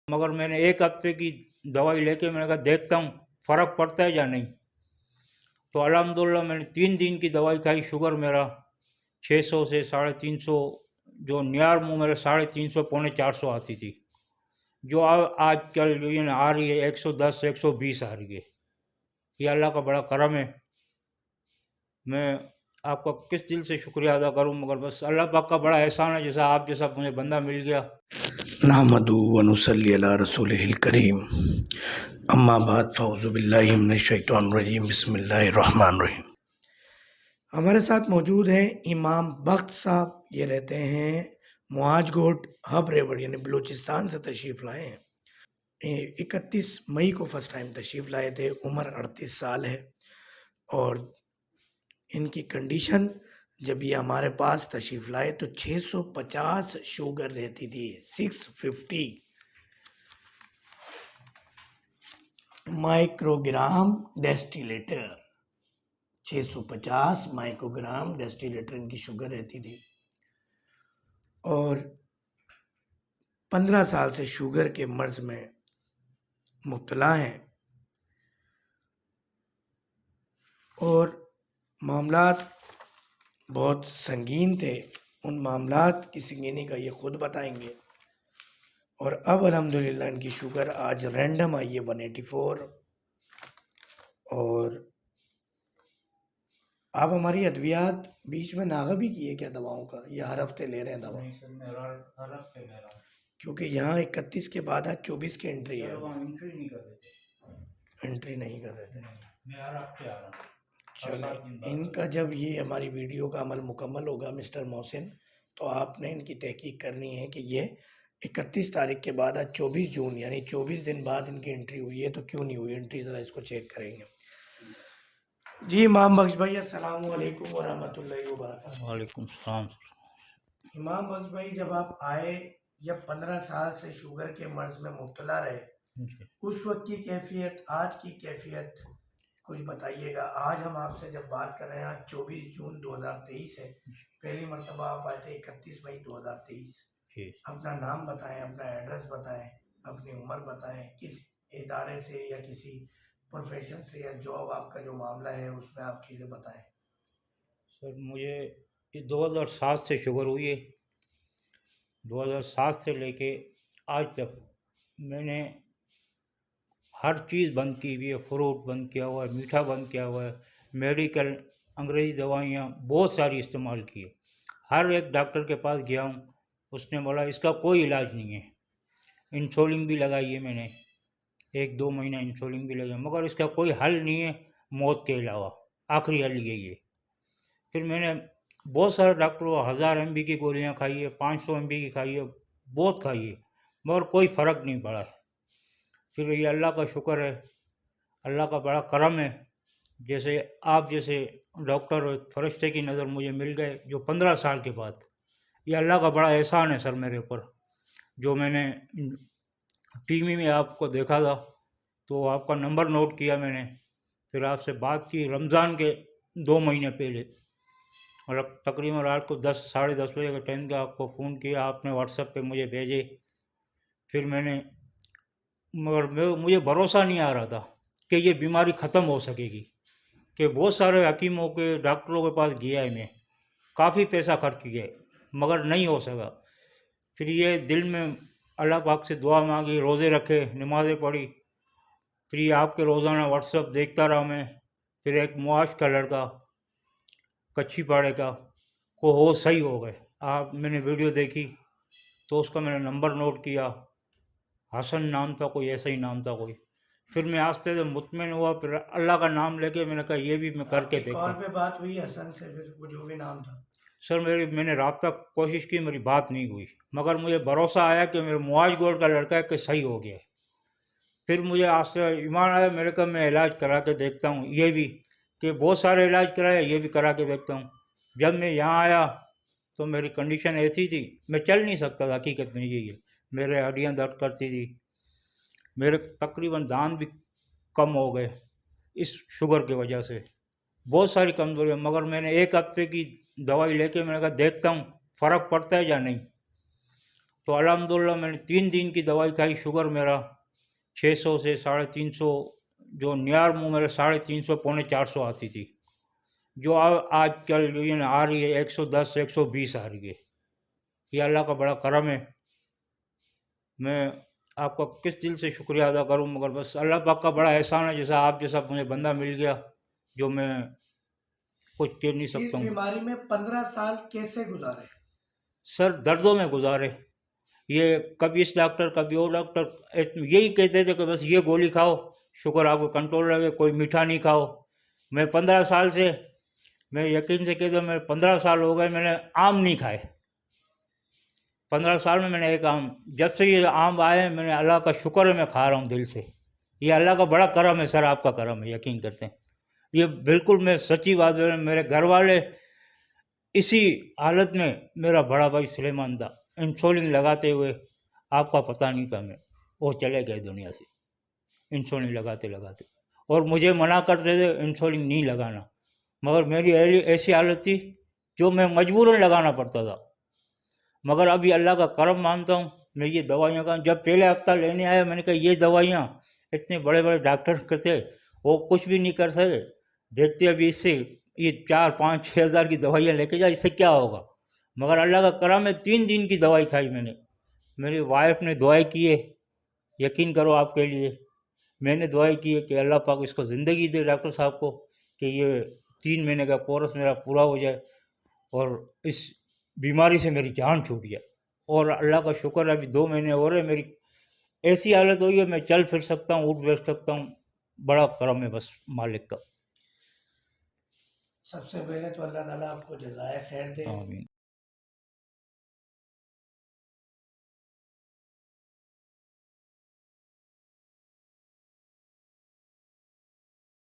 मगर मैंने 1 हफ्ते की दवाई लेके मैंने कहा देखता हूँ फ़र्क पड़ता है या नहीं। तो अल्हम्दुलिल्लाह मैंने 3 दिन की दवाई खाई, शुगर मेरा 600 से 350, जो नियर मुँह मेरे 350 पौने 400 आती थी, जो आजकल जो ये आ रही है 110 120 आ रही है। ये अल्लाह का बड़ा करम है। मैं आपका किस दिल से शुक्रिया अदा करूँ, मगर बस अल्लाह पाक का बड़ा एहसान है, जैसा आप जैसा मुझे बंदा मिल गया। नहमदु व नुसल्ली अला रसूलिहिल करीम, अम्मा बाद फ़ऊज़ु बिल्लाहि मिनश शैतानिर रजीम, बिस्मिल्लाहिर रहमानिर रहीम। हमारे साथ मौजूद हैं इमाम बख्त साहब। ये रहते हैं मुआजगोट हब रेवड़ यानी बलूचिस्तान से तशरीफ़ लाए हैं। 31 मई को फर्स्ट टाइम तशरीफ़ लाए थे। उम्र 38 साल है और इनकी कंडीशन, जब ये हमारे पास तशरीफ़ लाए तो 650 शुगर रहती थी, 650 माइक्रोग्राम डेस्टिलेटर, 650 माइक्रोग्राम डेस्टिलेटर इनकी शुगर रहती थी और 15 साल से शुगर के मर्ज में मुब्तला हैं और मामलात बहुत संगीन थे। उन मामलात की संगीनी का ये ख़ुद बताएंगे। और अब अल्हम्दुलिल्लाह इनकी शुगर आज रैंडम आई है 184। और आप हमारी अद्वियात बीच में नागा भी की है क्या दवाओं का, या हर हफ्ते ले रहे हैं दवा? क्योंकि यहाँ 31 के बाद आज 24 की एंट्री है। एंट्री नहीं कर रहे थे। चले, इनका जब ये हमारी वीडियो का अमल मुकम्मल होगा मिस्टर मोहसिन, तो आपने इनकी तहकीक करनी है कि ये 31 तारीख के बाद आज 24 जून यानी 24 दिन बाद इनकी एंट्री हुई है, तो क्यों नहीं हुई एंट्री, ज़रा इसको चेक करेंगे। जी इमाम बख्श भाई, अस्सलाम वालेकुम व रहमतुल्लाहि व बरकातहू। वालेकुम सलाम। इमाम बख्श भाई, जब आप आए, जब 15 साल से शुगर के मर्ज में मुब्तला रहे, उस वक्त की कैफियत, आज की कैफियत कुछ बताइएगा। आज हम आपसे जब बात कर रहे हैं, आज 24 जून 2023 है। पहली मरतबा आप आए थे 31 मई 2023। अपना नाम बताएं, अपना एड्रेस बताएं, अपनी उम्र बताएं, किस इदारे से या किसी प्रोफेशन से या जॉब आपका जो मामला है उसमें आप चीज़ें बताएं। सर मुझे 2007 से शुगर हुई है। 2007 से लेके आज तक मैंने हर चीज़ बंद की हुई है। फ्रूट बंद किया हुआ है, मीठा बंद किया हुआ है, मेडिकल अंग्रेज़ी दवाइयाँ बहुत सारी इस्तेमाल की है। हर एक डॉक्टर के पास गया हूँ, उसने बोला इसका कोई इलाज नहीं है। इंसुलिन भी लगाई है मैंने, 1-2 महीना इंसुलिन भी लगाया, मगर इसका कोई हल नहीं है मौत के अलावा। आखिरी हल यही है। फिर मैंने बहुत सारे डॉक्टरों 1000 एमबी की गोलियां खाई है, 500 एमबी की खाई है, बहुत खाई है, मगर कोई फ़र्क नहीं पड़ा है। फिर ये अल्लाह का शुक्र है, अल्लाह का बड़ा करम है, जैसे आप जैसे डॉक्टर और फरिश्ते की नज़र मुझे मिल गए जो 15 साल के बाद। ये अल्लाह का बड़ा एहसान है सर मेरे ऊपर। जो मैंने टीवी में आपको देखा था तो आपका नंबर नोट किया मैंने, फिर आपसे बात की रमज़ान के 2 महीने पहले, और अब तकरीबन रात को 10 साढ़े 10 बजे के टाइम का आपको फ़ोन किया, आपने व्हाट्सएप पे मुझे भेजे। फिर मैंने, मगर मुझे भरोसा नहीं आ रहा था कि ये बीमारी ख़त्म हो सकेगी, कि बहुत सारे हकीमों के डॉक्टरों के पास गया है मैं, काफ़ी पैसा खर्च किया, मगर नहीं हो सका। फिर ये दिल में अल्लाह पाक से दुआ मांगी, रोज़े रखे, नमाज़ें पढ़ी, फिर ये आपके रोज़ाना व्हाट्सएप देखता रहा मैं। फिर एक मुआश का लड़का कच्ची पाड़े का को वो सही हो गए। आप मैंने वीडियो देखी तो उसका मैंने नंबर नोट किया, हसन नाम था कोई, ऐसा ही नाम था कोई। फिर मैं आस्ते से मुतमिन हुआ, फिर अल्लाह का नाम लेके मैंने कहा ये भी मैं करके देखता कॉल हूँ। पे बात हुई हसन से, फिर वो जो भी नाम था? सर मैंने राब्ता कोशिश की, मेरी बात नहीं हुई, मगर मुझे भरोसा आया कि मेरे मुआज गोल्ड का लड़का है कि सही हो गया है। फिर मुझे आस्ते ईमान आया, मेरे का मैं इलाज करा के देखता हूँ, ये भी कि बहुत सारे इलाज कराया, ये भी करा के देखता हूँ। जब मैं यहाँ आया तो मेरी कंडीशन ऐसी थी, मैं चल नहीं सकता था, हकीकत में यही है। मेरे हड्डियाँ दर्द करती थी, मेरे तकरीबन दांत भी कम हो गए इस शुगर की वजह से, बहुत सारी कमज़ोरियाँ। मगर मैंने 1 हफ्ते की दवाई लेके मैंने कहा देखता हूँ फ़र्क पड़ता है या नहीं। تو الحمدللہ میں نے 3 دن کی دوائی کھائی، شوگر میرا 600 سے 350، جو نیار منہ میرے 350 پونے 400 آتی تھی، جو آج کل جو یہ آ رہی ہے 110 120 آ رہی ہے۔ یہ اللہ کا بڑا کرم ہے، میں آپ کا کس دل سے شکریہ ادا کروں، مگر بس اللہ پاک کا بڑا احسان ہے، جیسا آپ جیسا مجھے بندہ مل گیا جو میں کچھ کہہ نہیں اس سکتا ہوں۔ بیماری میں 15 سال کیسے گزارے؟ سر دردوں میں گزارے، یہ کبھی اس ڈاکٹر کبھی وہ ڈاکٹر، یہی کہتے تھے کہ بس یہ گولی کھاؤ شوگر آپ کو کنٹرول رہے، کوئی میٹھا نہیں کھاؤ۔ میں 15 سال سے، میں یقین سے کہتا ہوں میں 15 سال ہو گئے میں نے آم نہیں کھائے، 15 سال میں نے ایک آم، جب سے یہ آم آئے میں نے اللہ کا شکر ہے میں کھا رہا ہوں دل سے، یہ اللہ کا بڑا کرم ہے سر، آپ کا کرم ہے، یقین کرتے ہیں یہ بالکل میں سچی بات ہے۔ میرے گھر والے اسی حالت میں، میرا بڑا بھائی سلیمان تھا انسولین لگاتے ہوئے، آپ کا پتہ نہیں تھا میں، وہ چلے گئے دنیا سے انسولین لگاتے لگاتے، اور مجھے منع کرتے تھے انسولین نہیں لگانا، مگر میری ایسی حالت تھی جو میں مجبوراً لگانا پڑتا تھا۔ مگر ابھی اللہ کا کرم مانتا ہوں، میں یہ دوائیاں کا جب پہلے ہفتہ لینے آیا میں نے کہا یہ دوائیاں اتنے بڑے بڑے ڈاکٹر کہتے وہ کچھ بھی نہیں کر سکے، دیکھتے ابھی اس سے یہ 4 5 6 ہزار کی دوائیاں لے کے جا، اس سے کیا ہوگا، مگر اللہ کا کرم ہے 3 دن کی دوائی کھائی میں نے، میری وائف نے دعائیں کی ہے، یقین کرو آپ کے لیے میں نے دعائیں کی ہے کہ اللہ پاک اس کو زندگی دے ڈاکٹر صاحب کو، کہ یہ 3 مہینے کا کورس میرا پورا ہو جائے اور اس بیماری سے میری جان چھوٹ جائے، اور اللہ کا شکر ہے ابھی 2 مہینے ہو رہے میری ایسی حالت ہوئی ہے میں چل پھر سکتا ہوں، اٹھ بیٹھ سکتا ہوں، بڑا کرم ہے بس مالک کا۔ سب سے پہلے تو اللہ تعالیٰ آپ کو جزائے خیر دے۔ آمین۔